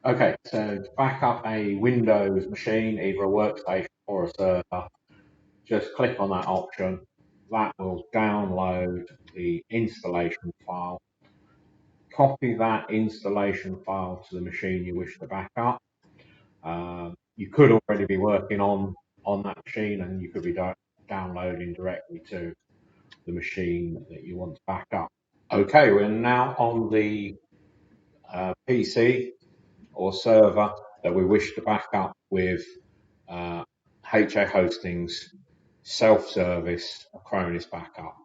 Okay, so to back up a Windows machine, either a workstation or a server, just click on that option. That will download the installation file. Copy that installation file to the machine you wish to back up. You could already be working on that machine, and you could be downloading directly to the machine that you want to back up. Okay, we're now on the PC or server that we wish to back up with HA Hosting's self-service Acronis backup.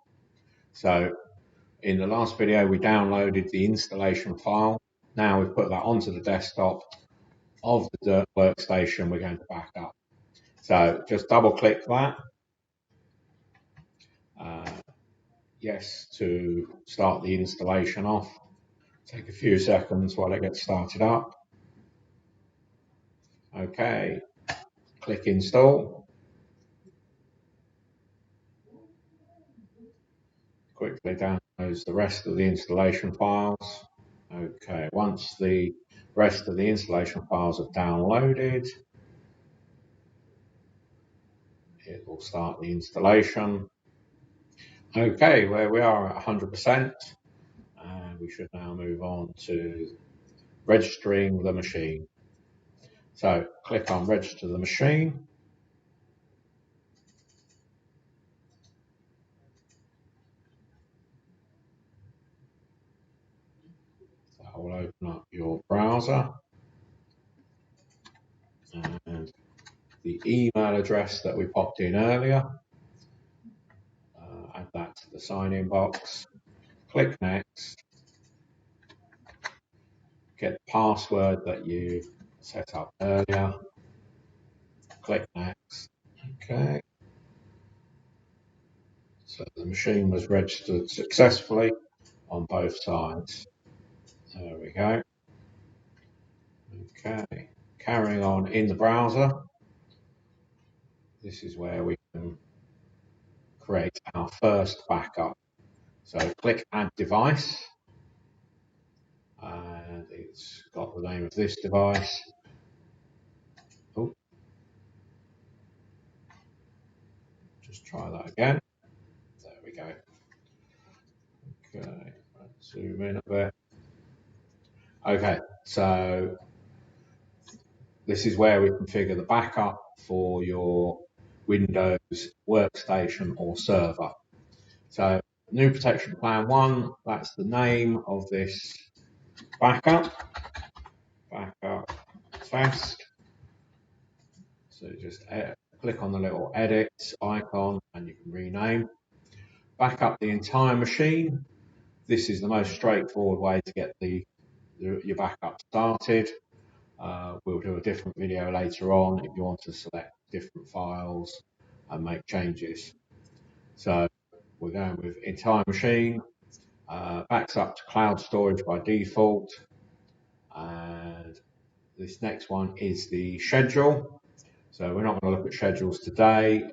So in the last video, we downloaded the installation file. Now we've put that onto the desktop of the workstation we're going to back up. So just double click that. Yes, to start the installation off. Take a few seconds while it gets started up. Okay, click install. Quickly downloads the rest of the installation files. Okay, once the rest of the installation files are downloaded, it will start the installation. Okay, where we are at 100%, and we should now move on to registering the machine. So click on register the machine. That will open up your browser, and the email address that we popped in earlier, add that to the sign-in box. Click next. Get the password that you set up earlier. Click next. Okay. So the machine was registered successfully on both sides. There we go. Okay. Carrying on in the browser. This is where we can create our first backup. So click add device. And it's got the name of this device. Oh. Just try that again. There we go. Okay, let's zoom in a bit. Okay, so this is where we configure the backup for your Windows workstation or server. So new protection plan 1, that's the name of this backup test. So just click on the little edit icon and you can rename. Back up the entire machine. This is the most straightforward way to get your backup started. We'll do a different video later on if you want to select different files and make changes. So we're going with entire machine, backs up to cloud storage by default, and this next one is the schedule. So we're not going to look at schedules today,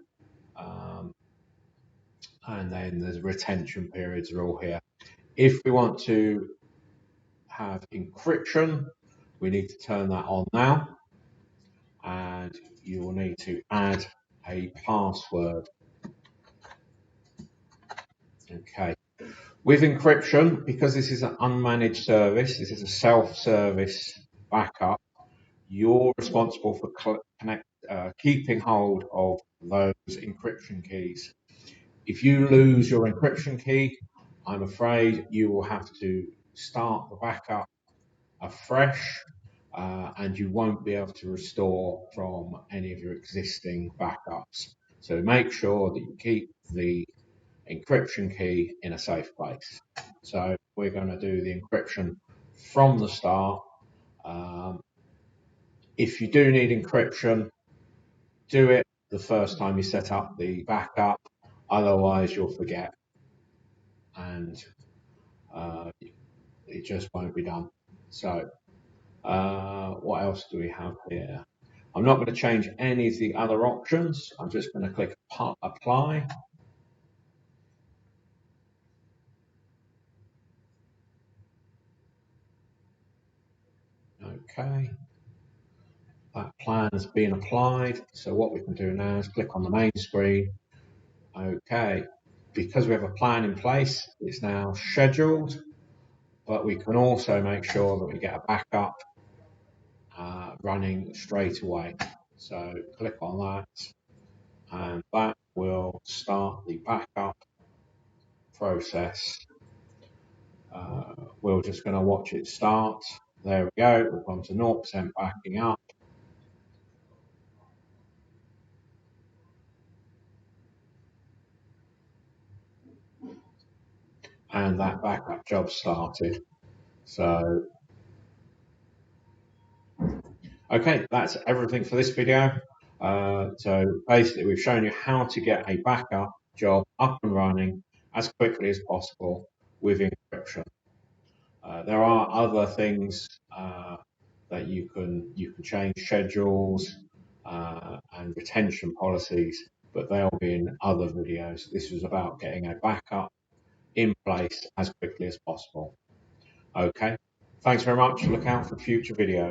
and then the retention periods are all here. If we want to have encryption, we need to turn that on now, and you will need to add a password. Okay. With encryption, because this is an unmanaged service, this is a self-service backup, you're responsible for keeping hold of those encryption keys. If you lose your encryption key, I'm afraid you will have to start the backup afresh, and you won't be able to restore from any of your existing backups. So make sure that you keep the encryption key in a safe place. So we're going to do the encryption from the start. If you do need encryption, do it the first time you set up the backup, otherwise you'll forget and it just won't be done. So what else do we have here? I'm not going to change any of the other options. I'm just going to click apply. Okay, that plan has been applied. So what we can do now is click on the main screen. Okay, because we have a plan in place, it's now scheduled, but we can also make sure that we get a backup running straight away. So click on that, and that will start the backup process. We're just going to watch it start. There we go, we've gone to 0% backing up. And that backup job started. So, okay, that's everything for this video. So basically we've shown you how to get a backup job up and running as quickly as possible with encryption. There are other things that you can change schedules and retention policies, but they'll be in other videos. This was about getting a backup in place as quickly as possible. Okay, thanks very much. Look out for future videos.